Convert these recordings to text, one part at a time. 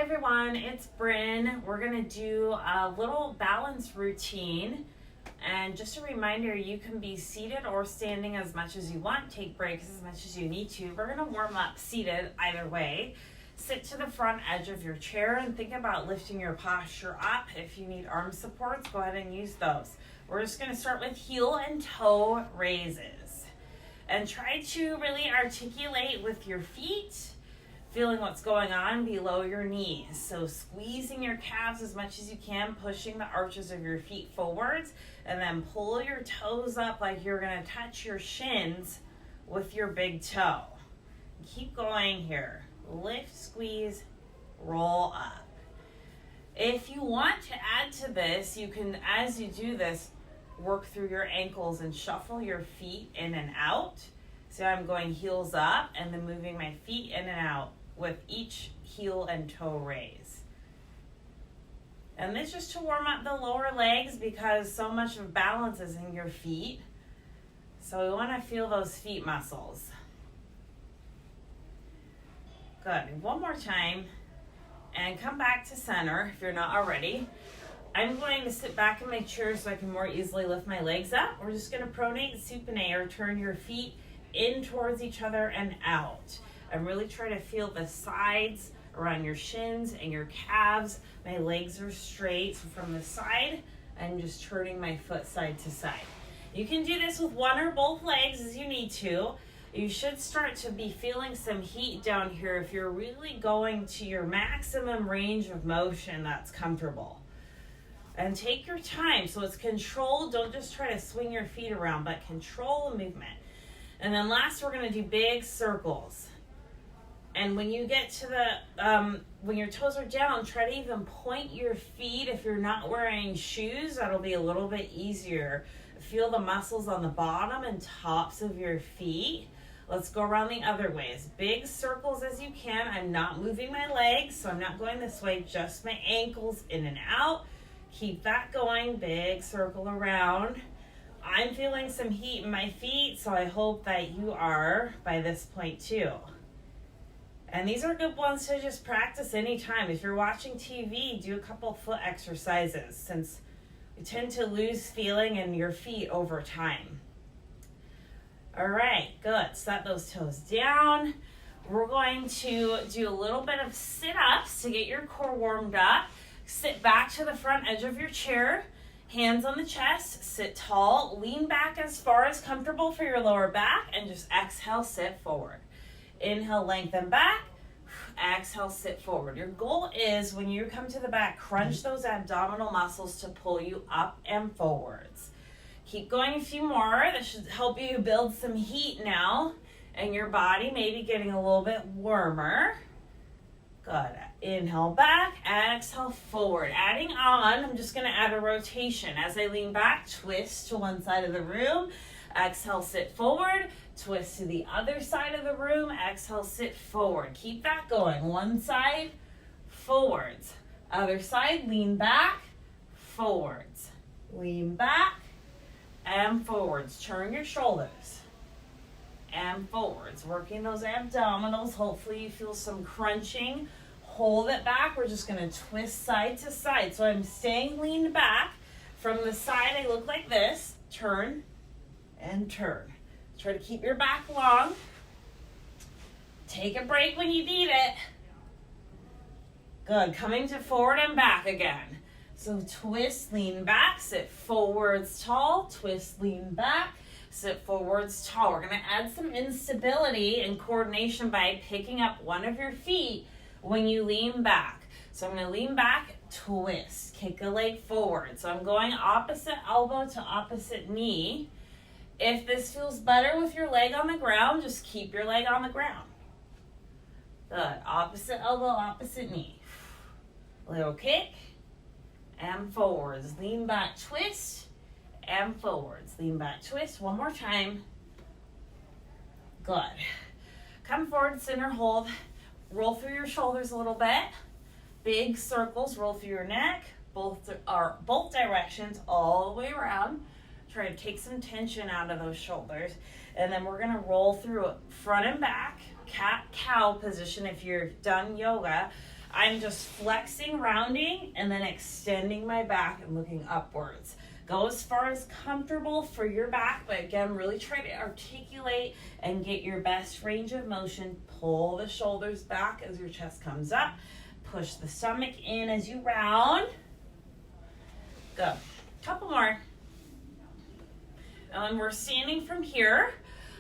everyone, it's Bryn. We're gonna do a little balance routine. And just a reminder, you can be seated or standing as much as you want. Take breaks as much as you need to. We're gonna warm up seated either way. Sit to the front edge of your chair and think about lifting your posture up. If you need arm supports, go ahead and use those. We're just gonna start with heel and toe raises. And try to really articulate with your feet, feeling what's going on below your knees. So squeezing your calves as much as you can, pushing the arches of your feet forwards, and then pull your toes up like you're gonna touch your shins with your big toe. Keep going here. Lift, squeeze, roll up. If you want to add to this, you can, as you do this, work through your ankles and shuffle your feet in and out. So I'm going heels up and then moving my feet in and out with each heel and toe raise. And this just to warm up the lower legs because so much of balance is in your feet. So we want to feel those feet muscles. Good. One more time. And come back to center if you're not already. I'm going to sit back in my chair so I can more easily lift my legs up. We're just going to pronate supinate, or turn your feet in towards each other and out. And really try to feel the sides around your shins and your calves. My legs are straight. So from the side, I'm just turning my foot side to side. You can do this with one or both legs as you need to. You should start to be feeling some heat down here if you're really going to your maximum range of motion that's comfortable. And take your time. So it's controlled. Don't just try to swing your feet around, but control the movement. And then last, we're going to do big circles. And when you get to the, when your toes are down, try to even point your feet. If you're not wearing shoes, that'll be a little bit easier. Feel the muscles on the bottom and tops of your feet. Let's go around the other way. As big circles as you can. I'm not moving my legs, so I'm not going this way, just my ankles in and out. Keep that going, big circle around. I'm feeling some heat in my feet, so I hope that you are by this point too. And these are good ones to just practice anytime. If you're watching TV, do a couple foot exercises since you tend to lose feeling in your feet over time. All right, good. Set those toes down. We're going to do a little bit of sit-ups to get your core warmed up. Sit back to the front edge of your chair, hands on the chest, sit tall, lean back as far as comfortable for your lower back, and just exhale, sit forward. Inhale, lengthen back, exhale, sit forward. Your goal is when you come to the back, crunch those abdominal muscles to pull you up and forwards. Keep going a few more. This should help you build some heat now, and your body maybe getting a little bit warmer. Good. Inhale back, exhale forward. Adding on, I'm just going to add a rotation. As I lean back, twist to one side of the room. Exhale, sit forward. Twist to the other side of the room. Exhale, sit forward. Keep that going. One side, forwards. Other side, lean back, forwards. Lean back and forwards. Turn your shoulders and forwards. Working those abdominals. Hopefully you feel some crunching. Hold it back. We're just going to twist side to side. So I'm staying leaned back. From the side, I look like this. Turn and turn. Try to keep your back long. Take a break when you need it. Good. Coming to forward and back again. So twist, lean back, sit forwards tall, twist, lean back, sit forwards tall. We're going to add some instability and coordination by picking up one of your feet when you lean back. So I'm going to lean back, twist, kick a leg forward. So I'm going opposite elbow to opposite knee. If this feels better with your leg on the ground, just keep your leg on the ground. Good. Opposite elbow, opposite knee. Little kick and forwards. Lean back, twist and forwards. Lean back, twist. One more time. Good. Come forward, center hold. Roll through your shoulders a little bit. Big circles. Roll through your neck. Both directions, all the way around. Try to take some tension out of those shoulders. And then we're going to roll through front and back, cat-cow position if you're done yoga. I'm just flexing, rounding, and then extending my back and looking upwards. Go as far as comfortable for your back, but again, really try to articulate and get your best range of motion. Pull the shoulders back as your chest comes up. Push the stomach in as you round. Go. Couple more. And when we're standing from here,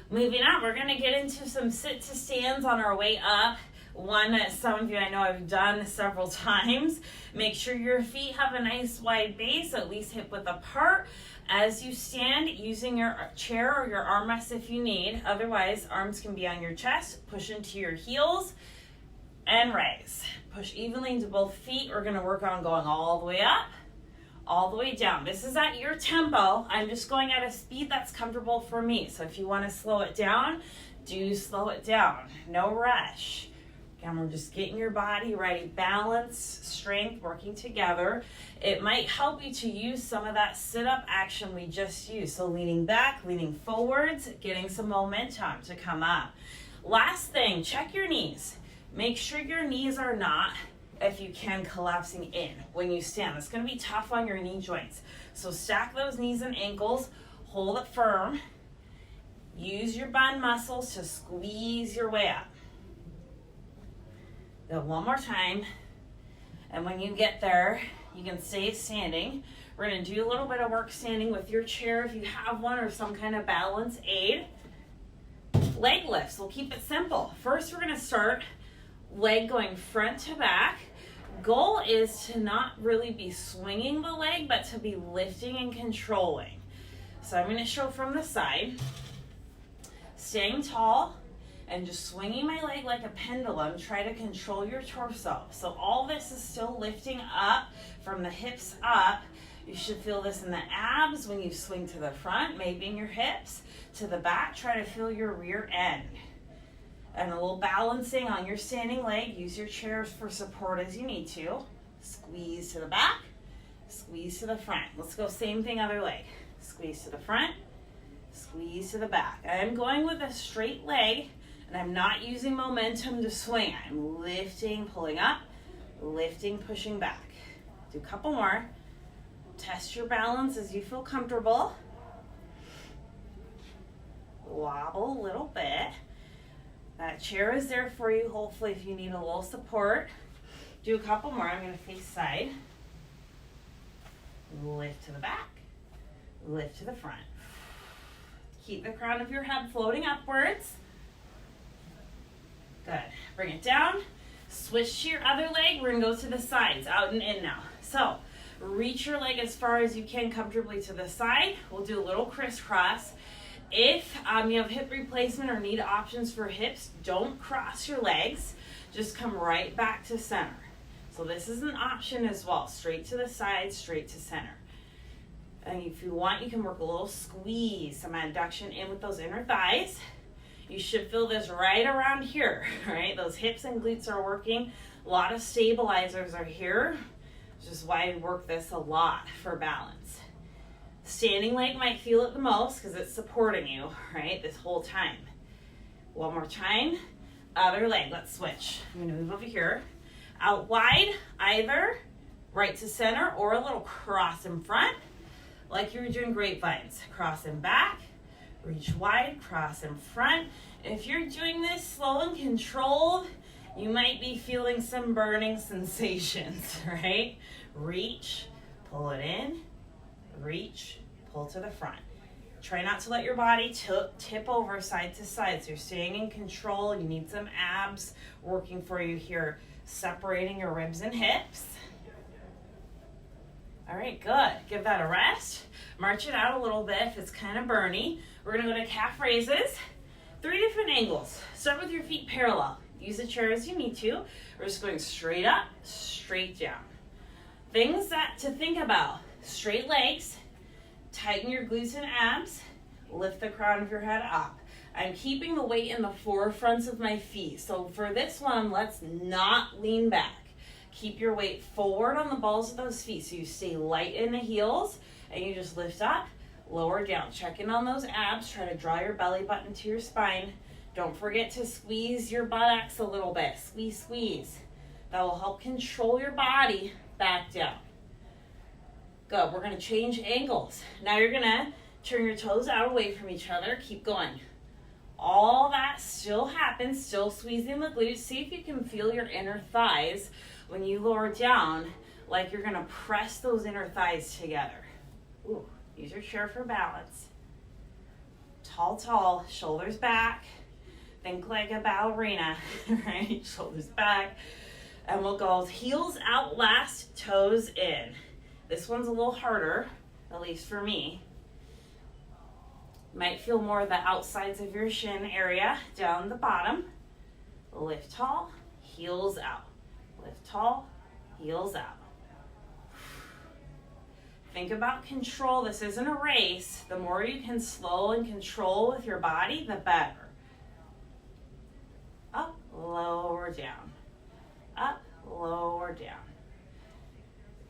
moving up, we're going to get into some sit to stands on our way up. One that some of you I know have done several times. Make sure your feet have a nice wide base, at least hip width apart. As you stand, using your chair or your armrest if you need. Otherwise, arms can be on your chest. Push into your heels and raise. Push evenly into both feet. We're going to work on going all the way up, all the way down. This is at your tempo. I'm just going at a speed that's comfortable for me. So if you want to slow it down, do slow it down. No rush. Again, we're just getting your body ready. Balance, strength, working together. It might help you to use some of that sit-up action we just used. So leaning back, leaning forwards, getting some momentum to come up. Last thing, check your knees. Make sure your knees are not, if you can, collapsing in when you stand. It's going to be tough on your knee joints. So stack those knees and ankles, hold it firm. Use your bun muscles to squeeze your way up. Go one more time. And when you get there, you can stay standing. We're going to do a little bit of work standing with your chair if you have one or some kind of balance aid. Leg lifts. We'll keep it simple. First, we're going to start leg going front to back. Goal is to not really be swinging the leg, but to be lifting and controlling. So I'm going to show from the side. Staying tall and just swinging my leg like a pendulum. Try to control your torso. So all this is still lifting up from the hips up. You should feel this in the abs when you swing to the front, maybe in your hips. To the back, try to feel your rear end. And a little balancing on your standing leg. Use your chairs for support as you need to. Squeeze to the back, squeeze to the front. Let's go same thing, other leg. Squeeze to the front, squeeze to the back. I'm going with a straight leg, and I'm not using momentum to swing. I'm lifting, pulling up, lifting, pushing back. Do a couple more. Test your balance as you feel comfortable. Wobble a little bit. That chair is there for you, hopefully, if you need a little support. Do a couple more. I'm going to face side. Lift to the back. Lift to the front. Keep the crown of your head floating upwards. Good. Bring it down. Switch to your other leg. We're going to go to the sides, out and in now. So, reach your leg as far as you can comfortably to the side. We'll do a little crisscross. If you have hip replacement or need options for hips, don't cross your legs. Just come right back to center. So this is an option as well. Straight to the side, straight to center. And if you want, you can work a little squeeze, some adduction in with those inner thighs. You should feel this right around here, right? Those hips and glutes are working. A lot of stabilizers are here, which is why I work this a lot for balance. Standing leg might feel it the most because it's supporting you, right, this whole time. One more time. Other leg, let's switch. I'm going to move over here. Out wide, either right to center or a little cross in front, like you were doing grapevines. Cross in back, reach wide, cross in front. If you're doing this slow and controlled, you might be feeling some burning sensations, right? Reach, pull it in, reach, pull to the front. Try not to let your body tip over side to side. So you're staying in control. You need some abs working for you here, separating your ribs and hips. All right, good. Give that a rest. March it out a little bit if it's kind of burny. We're going to go to calf raises. 3 different angles. Start with your feet parallel. Use the chair as you need to. We're just going straight up, straight down. Things that to think about. Straight legs. Tighten your glutes and abs. Lift the crown of your head up. I'm keeping the weight in the forefronts of my feet. So for this one, let's not lean back. Keep your weight forward on the balls of those feet so you stay light in the heels and you just lift up, lower down. Check in on those abs. Try to draw your belly button to your spine. Don't forget to squeeze your buttocks a little bit. Squeeze, squeeze. That will help control your body back down. Good. We're going to change angles. Now you're going to turn your toes out away from each other. Keep going. All that still happens, still squeezing the glutes. See if you can feel your inner thighs when you lower down, like you're going to press those inner thighs together. Ooh, use your chair for balance. Tall, tall, shoulders back. Think like a ballerina, right? Shoulders back. And we'll go heels out last, toes in. This one's a little harder, at least for me. Might feel more of the outsides of your shin area, down the bottom. Lift tall, heels out. Lift tall, heels out. Think about control. This isn't a race. The more you can slow and control with your body, the better. Up, lower, down. Up, lower, down.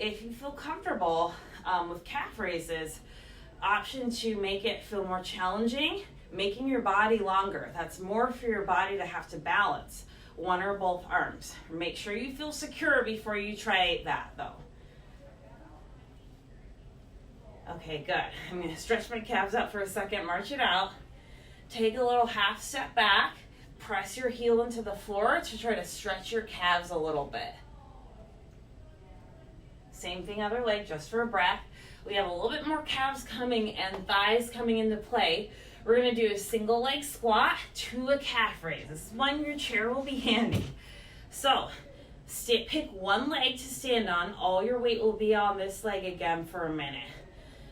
If you feel comfortable with calf raises, option to make it feel more challenging, making your body longer. That's more for your body to have to balance one or both arms. Make sure you feel secure before you try that though. Okay, good. I'm going to stretch my calves out for a second, march it out. Take a little half step back, press your heel into the floor to try to stretch your calves a little bit. Same thing, other leg, just for a breath. We have a little bit more calves coming and thighs coming into play. We're going to do a single leg squat to a calf raise. This is when your chair will be handy. So, pick one leg to stand on. All your weight will be on this leg again for a minute.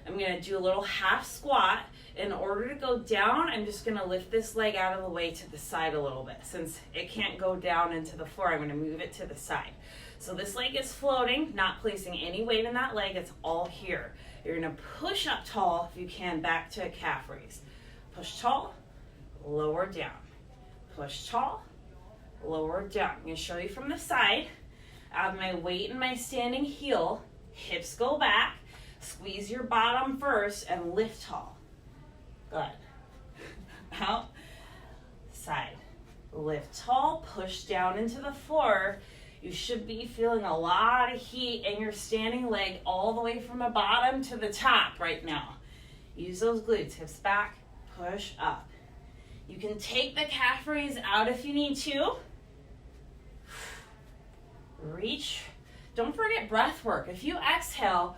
I'm going to do a little half squat. In order to go down, I'm just going to lift this leg out of the way to the side a little bit. Since it can't go down into the floor, I'm going to move it to the side. So this leg is floating, not placing any weight in that leg. It's all here. You're going to push up tall if you can, back to a calf raise. Push tall, lower down. Push tall, lower down. I'm going to show you from the side. I have my weight in my standing heel. Hips go back. Squeeze your bottom first and lift tall. Good. Out. Side. Lift tall. Push down into the floor. You should be feeling a lot of heat in your standing leg all the way from the bottom to the top right now. Use those glutes. Hips back. Push up. You can take the calf raise out if you need to. Reach. Don't forget breath work. If you exhale,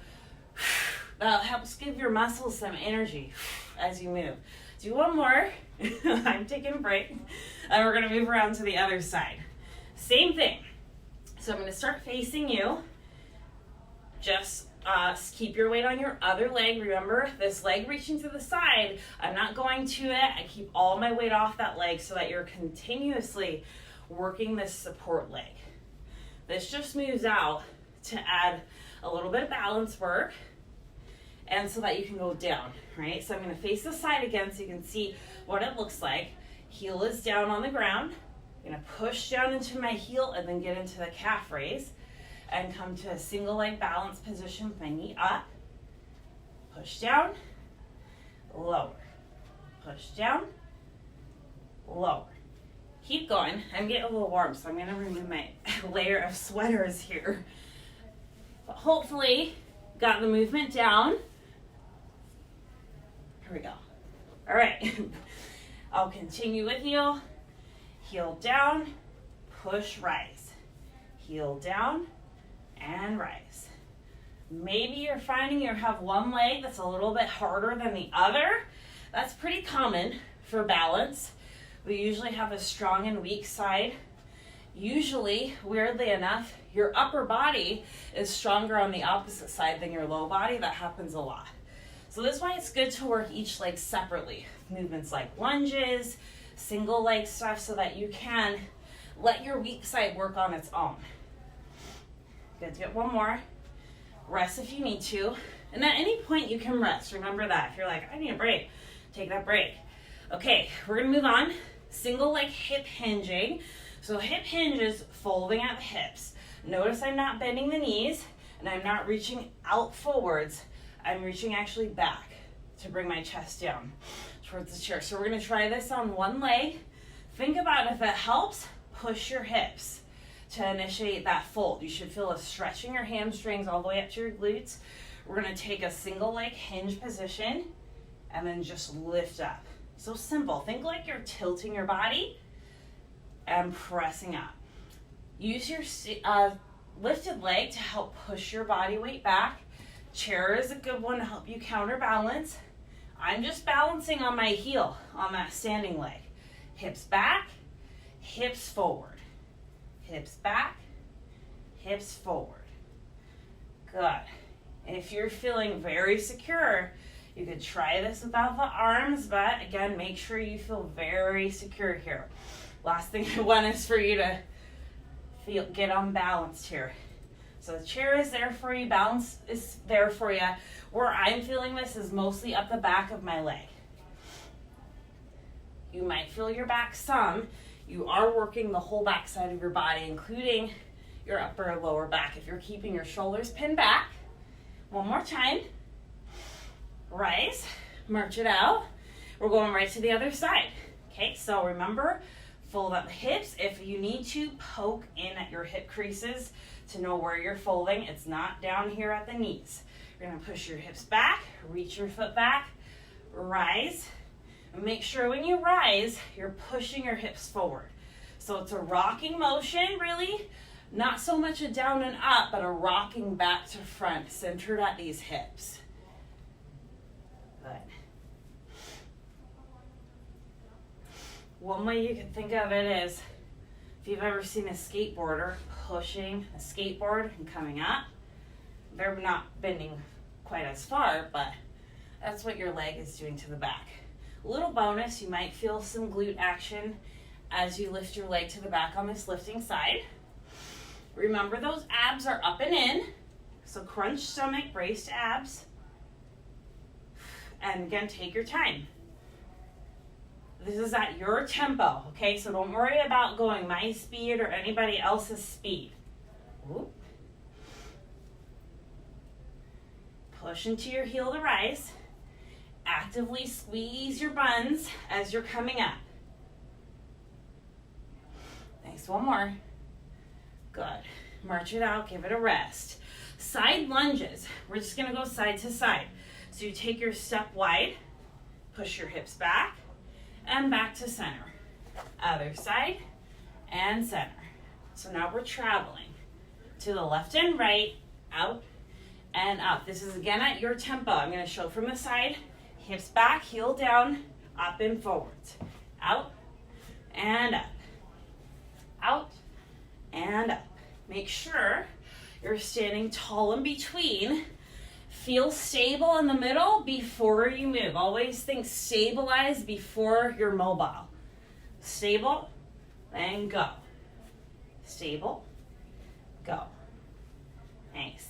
that helps give your muscles some energy as you move. Do one more. I'm taking a break. And we're going to move around to the other side. Same thing. So I'm going to start facing you. Just keep your weight on your other leg. Remember, this leg reaching to the side, I'm not going to it. I keep all my weight off that leg so that you're continuously working this support leg. This just moves out to add a little bit of balance work and so that you can go down, right? So I'm going to face the side again so you can see what it looks like. Heel is down on the ground. I'm going to push down into my heel and then get into the calf raise and come to a single leg balance position with my knee up. Push down, lower. Push down, lower. Keep going. I'm getting a little warm, so I'm going to remove my layer of sweaters here. But hopefully, got the movement down. Here we go. All right. I'll continue with you. Heel down, push, rise. Heel down, and rise. Maybe you're finding you have one leg that's a little bit harder than the other. That's pretty common for balance. We usually have a strong and weak side. Usually, weirdly enough, your upper body is stronger on the opposite side than your low body. That happens a lot. So this is why it's good to work each leg separately. Movements like lunges, single leg stuff, so that you can let your weak side work on its own. Good to get one more. Rest if you need to. And at any point you can rest. Remember that. If you're like, I need a break, take that break. Okay, we're going to move on. Single leg hip hinging. So hip hinge is folding at the hips. Notice I'm not bending the knees and I'm not reaching out forwards. I'm reaching actually back to bring my chest down towards the chair. So we're going to try this on one leg. Think about if it helps, push your hips to initiate that fold. You should feel a stretch in your hamstrings all the way up to your glutes. We're gonna take a single leg hinge position and then just lift up. So simple. Think like you're tilting your body and pressing up. Use your lifted leg to help push your body weight back. Chair is a good one to help you counterbalance. I'm just balancing on my heel on that standing leg. Hips back, hips forward. Hips back, hips forward. Good. If you're feeling very secure, you could try this without the arms, but again, make sure you feel very secure here. Last thing I want is for you to get unbalanced here. So the chair is there for you, balance is there for you. Where I'm feeling this is mostly up the back of my leg. You might feel your back some. You are working the whole back side of your body, including your upper and lower back. If you're keeping your shoulders pinned back, one more time. Rise, march it out. We're going right to the other side. Okay, so remember, fold up the hips. If you need to, poke in at your hip creases to know where you're folding. It's not down here at the knees. You're gonna push your hips back, reach your foot back, rise. And make sure when you rise, you're pushing your hips forward. So it's a rocking motion, really. Not so much a down and up, but a rocking back to front, centered at these hips. Good. One way you can think of it is, if you've ever seen a skateboarder pushing a skateboard and coming up, they're not bending quite as far, but that's what your leg is doing to the back. A little bonus, you might feel some glute action as you lift your leg to the back on this lifting side. Remember, those abs are up and in, so crunch stomach, braced abs. And again, take your time. This is at your tempo, okay? So don't worry about going my speed or anybody else's speed. Whoop. Push into your heel to rise. Actively squeeze your buns as you're coming up. Nice, one more. Good. March it out, give it a rest. Side lunges. We're just gonna go side to side. So you take your step wide, push your hips back, and back to center. Other side, and center. So now we're traveling to the left and right, out and up. This is again at your tempo. I'm gonna show from the side, hips back, heel down, up and forwards. Out and up. Out and up. Make sure you're standing tall in between. Feel stable in the middle before you move. Always think stabilize before you're mobile. Stable, then go. Stable, go. Nice.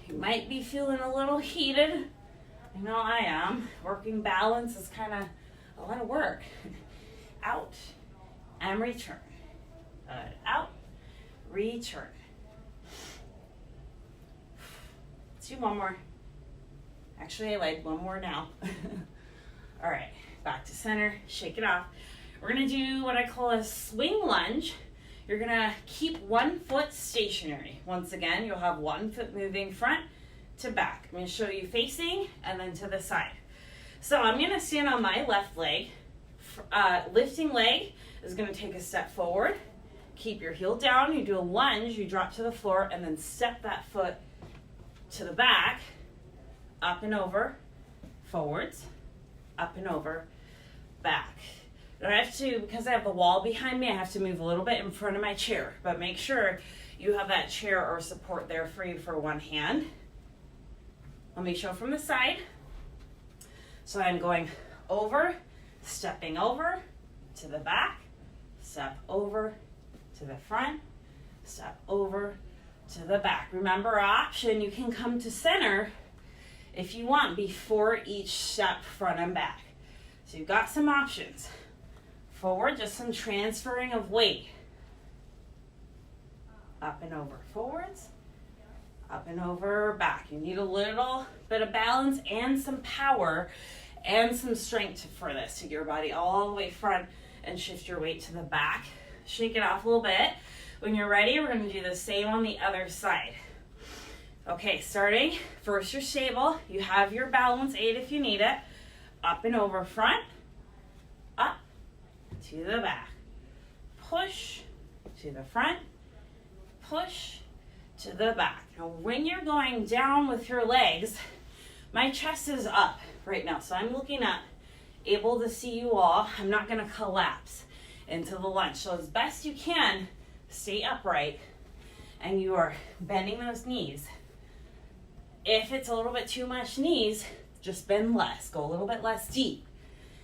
You might be feeling a little heated. I know I am. Working balance is kind of a lot of work. Out and return. Out, return. Let's do one more. Actually, I lied. One more now. All right, back to center. Shake it off. We're gonna do what I call a swing lunge. You're gonna keep one foot stationary. Once again, you'll have one foot moving front to back. I'm gonna show you facing and then to the side. So I'm gonna stand on my left leg. Lifting leg is gonna take a step forward. Keep your heel down. You do a lunge. You drop to the floor and then step that foot to the back, up and over, forwards, up and over, back. And I have to, because I have the wall behind me, I have to move a little bit in front of my chair, but make sure you have that chair or support there for you for one hand. Let me show from the side. So I'm going over, stepping over to the back, step over to the front, step over to the back. Remember, option, you can come to center if you want before each step, front and back. So you've got some options. Forward, just some transferring of weight. Up and over, forwards, up and over, back. You need a little bit of balance and some power and some strength for this. Take your body all the way front and shift your weight to the back shake it off a little bit. When you're ready, we're going to do the same on the other side. Okay, starting, first you're stable. You have your balance aid if you need it. Up and over front, up to the back. Push to the front, push to the back. Now when you're going down with your legs, my chest is up right now, so I'm looking up, able to see you all. I'm not going to collapse into the lunge. So as best you can, stay upright, and you are bending those knees. If it's a little bit too much knees, just bend less, go a little bit less deep,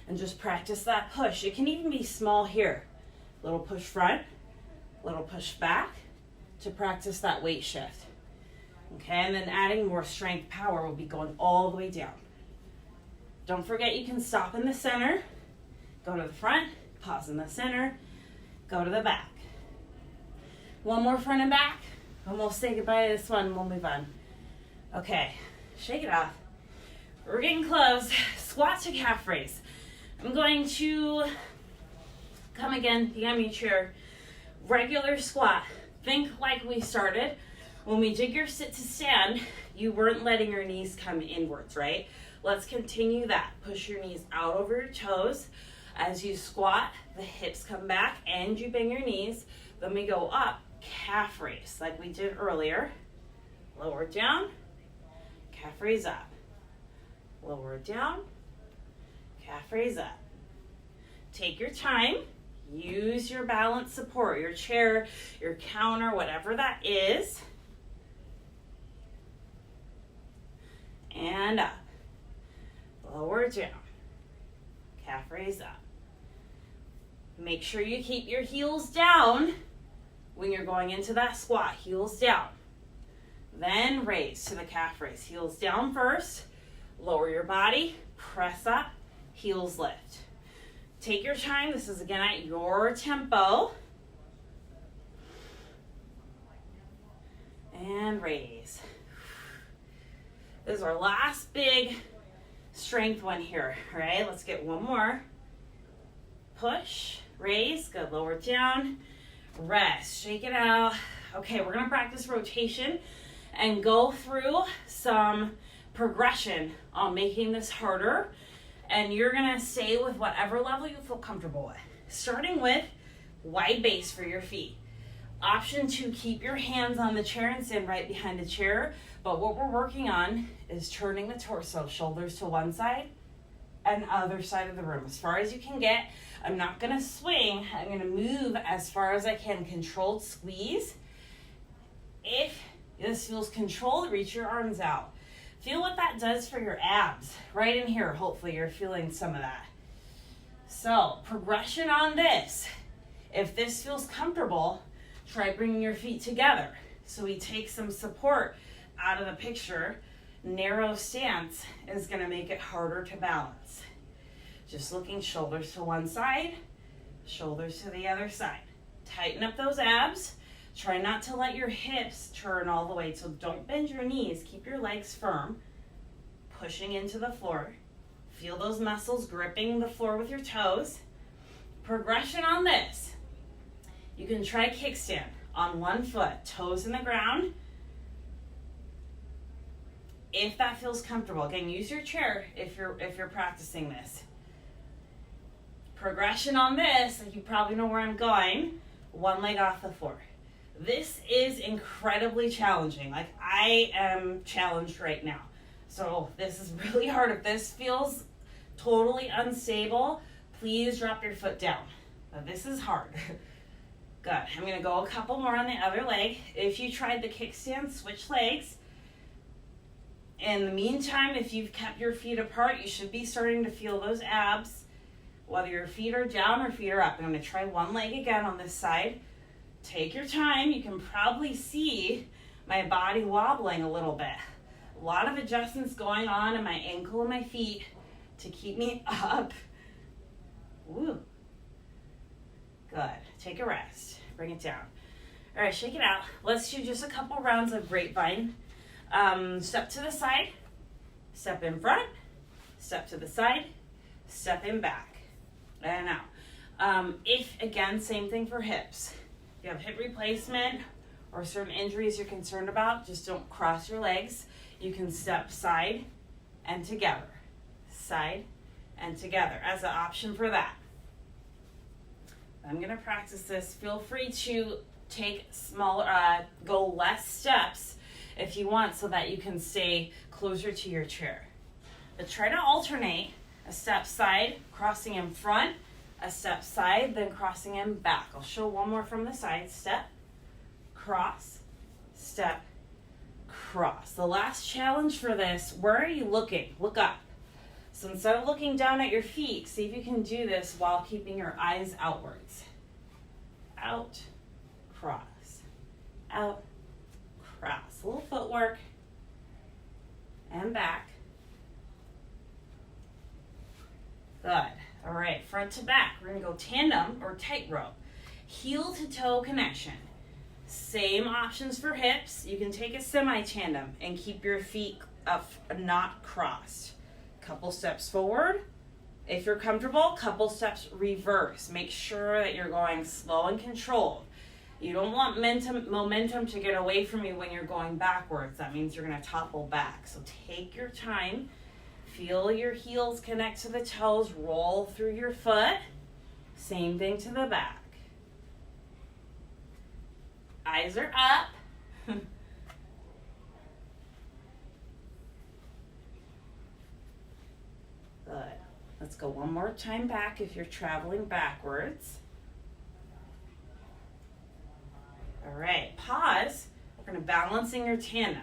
and just practice that push. It can even be small here. Little push front, little push back to practice that weight shift. Okay, and then adding more strength power will be going all the way down. Don't forget you can stop in the center, go to the front, pause in the center, go to the back. One more front and back, and we'll say goodbye to this one and we'll move on. Okay, shake it off. We're getting close. Squat to calf raise. I'm going to come again, behind your chair. Regular squat. Think like we started. When we did your sit to stand, you weren't letting your knees come inwards, right? Let's continue that. Push your knees out over your toes. As you squat, the hips come back and you bend your knees. Then we go up, calf raise, like we did earlier. Lower down, calf raise up. Lower down, calf raise up. Take your time. Use your balance support, your chair, your counter, whatever that is. And up. Lower down. Calf raise up. Make sure you keep your heels down when you're going into that squat. Heels down. Then raise to the calf raise. Heels down first. Lower your body. Press up. Heels lift. Take your time. This is again at your tempo. And raise. This is our last big strength one here. All right, let's get one more. Push, raise, good, lower down, rest, shake it out. Okay, we're gonna practice rotation and go through some progression on making this harder. And you're gonna stay with whatever level you feel comfortable with. Starting with wide base for your feet. Option 2, keep your hands on the chair and stand right behind the chair. But what we're working on is turning the torso, shoulders to one side and other side of the room. As far as you can get. I'm not gonna swing, I'm gonna move as far as I can. Controlled squeeze. If this feels controlled, reach your arms out. Feel what that does for your abs. Right in here, hopefully you're feeling some of that. So, progression on this. If this feels comfortable, try bringing your feet together. So we take some support out of the picture. Narrow stance is gonna make it harder to balance. Just looking shoulders to one side, shoulders to the other side. Tighten up those abs. Try not to let your hips turn all the way, so don't bend your knees. Keep your legs firm, pushing into the floor. Feel those muscles gripping the floor with your toes. Progression on this. You can try kickstand on one foot, toes in the ground. If that feels comfortable. Again, use your chair if you're practicing this. Progression on this, like you probably know where I'm going, one leg off the floor. This is incredibly challenging. Like, I am challenged right now. So this is really hard. If this feels totally unstable, please drop your foot down. Now, this is hard. Good. I'm going to go a couple more on the other leg. If you tried the kickstand, switch legs. In the meantime, if you've kept your feet apart, you should be starting to feel those abs, whether your feet are down or feet are up. I'm going to try one leg again on this side. Take your time. You can probably see my body wobbling a little bit. A lot of adjustments going on in my ankle and my feet to keep me up. Woo. Good. Take a rest. Bring it down. All right, shake it out. Let's do just a couple rounds of grapevine. Step to the side, step in front, step to the side, step in back. And out. If, again, same thing for hips. If you have hip replacement or certain injuries you're concerned about, just don't cross your legs. You can step side and together. Side and together as an option for that. I'm going to practice this. Feel free to take smaller, go less steps if you want so that you can stay closer to your chair. But try to alternate a step side, crossing in front, a step side, then crossing in back. I'll show one more from the side. Step, cross, step, cross. The last challenge for this, where are you looking? Look up. So instead of looking down at your feet, see if you can do this while keeping your eyes outwards. Out, cross, out, cross. A little footwork, and back. Good. All right, front to back. We're going to go tandem or tightrope. Heel to toe connection. Same options for hips. You can take a semi-tandem and keep your feet up, not crossed. Couple steps forward. If you're comfortable, couple steps reverse. Make sure that you're going slow and controlled. You don't want momentum to get away from you when you're going backwards. That means you're going to topple back. So take your time. Feel your heels connect to the toes. Roll through your foot. Same thing to the back. Eyes are up. Good. Let's go one more time back if you're traveling backwards. All right, pause. We're going to balance in your tandem.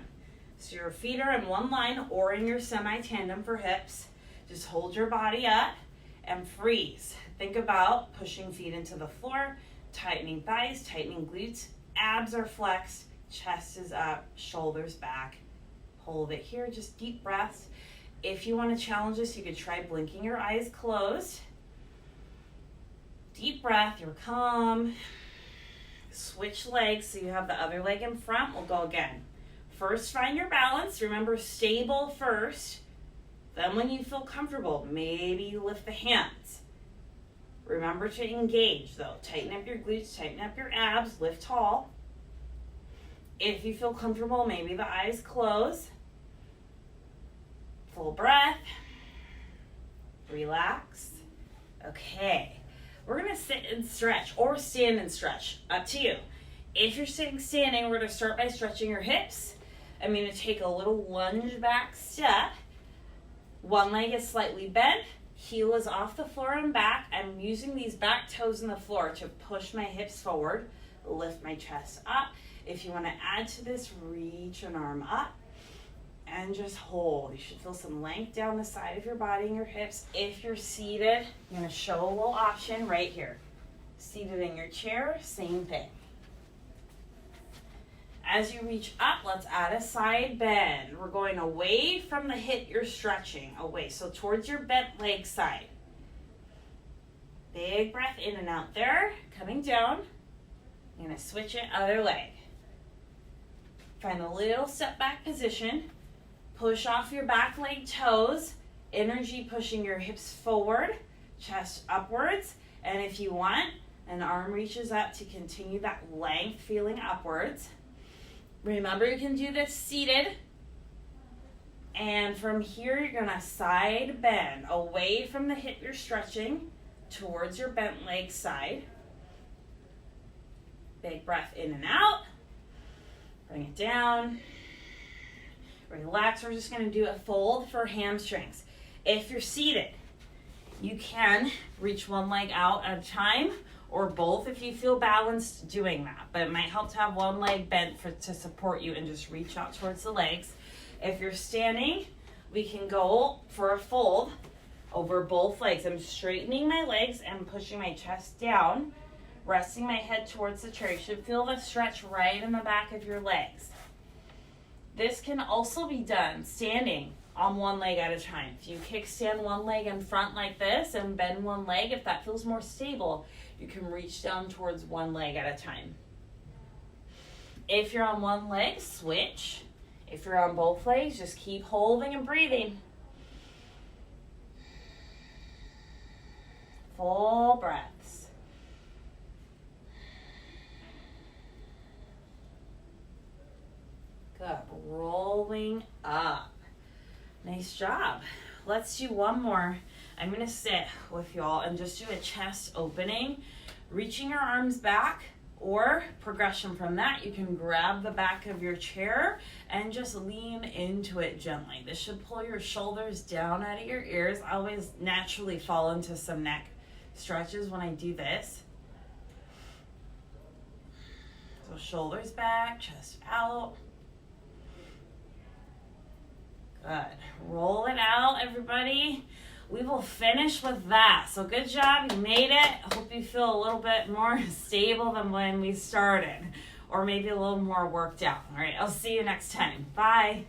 So your feet are in one line or in your semi-tandem for hips. Just hold your body up and freeze. Think about pushing feet into the floor, tightening thighs, tightening glutes. Abs are flexed, chest is up, shoulders back. Hold it here, just deep breaths. If you want to challenge this, you could try blinking your eyes closed. Deep breath, you're calm. Switch legs so you have the other leg in front. We'll go again. First, find your balance. Remember, stable first. Then when you feel comfortable, maybe you lift the hands. Remember to engage though. Tighten up your glutes, tighten up your abs, lift tall. If you feel comfortable, maybe the eyes close. Full breath. Relax. Okay. We're going to sit and stretch or stand and stretch. Up to you. If you're sitting standing, we're going to start by stretching your hips. I'm going to take a little lunge back step. One leg is slightly bent. Heel is off the floor and back. I'm using these back toes in the floor to push my hips forward, lift my chest up. If you want to add to this, reach an arm up and just hold. You should feel some length down the side of your body and your hips. If you're seated, I'm going to show a little option right here. Seated in your chair, same thing. As you reach up, let's add a side bend. We're going away from the hip you're stretching, away. So towards your bent leg side. Big breath in and out there, coming down. I'm going to switch it, other leg. Find a little step back position. Push off your back leg toes. Energy pushing your hips forward, chest upwards. And if you want, an arm reaches up to continue that length feeling upwards. Remember, you can do this seated. And from here, you're going to side bend away from the hip you're stretching towards your bent leg side. Big breath in and out. Bring it down. Relax. We're just going to do a fold for hamstrings. If you're seated, you can reach one leg out at a time, or both if you feel balanced doing that. But it might help to have one leg bent to support you and just reach out towards the legs. If you're standing, we can go for a fold over both legs. I'm straightening my legs and pushing my chest down, resting my head towards the chair. You should feel the stretch right in the back of your legs. This can also be done standing on one leg at a time. If you kickstand one leg in front like this and bend one leg, if that feels more stable, you can reach down towards one leg at a time. If you're on one leg, switch. If you're on both legs, just keep holding and breathing. Full breaths. Good. Rolling up. Nice job. Let's do one more. I'm going to sit with y'all and just do a chest opening, reaching your arms back, or progression from that, you can grab the back of your chair and just lean into it gently. This should pull your shoulders down out of your ears. I always naturally fall into some neck stretches when I do this. So shoulders back, chest out. Good. Roll it out, everybody. We will finish with that. So good job. You made it. I hope you feel a little bit more stable than when we started, or maybe a little more worked out. All right. I'll see you next time. Bye.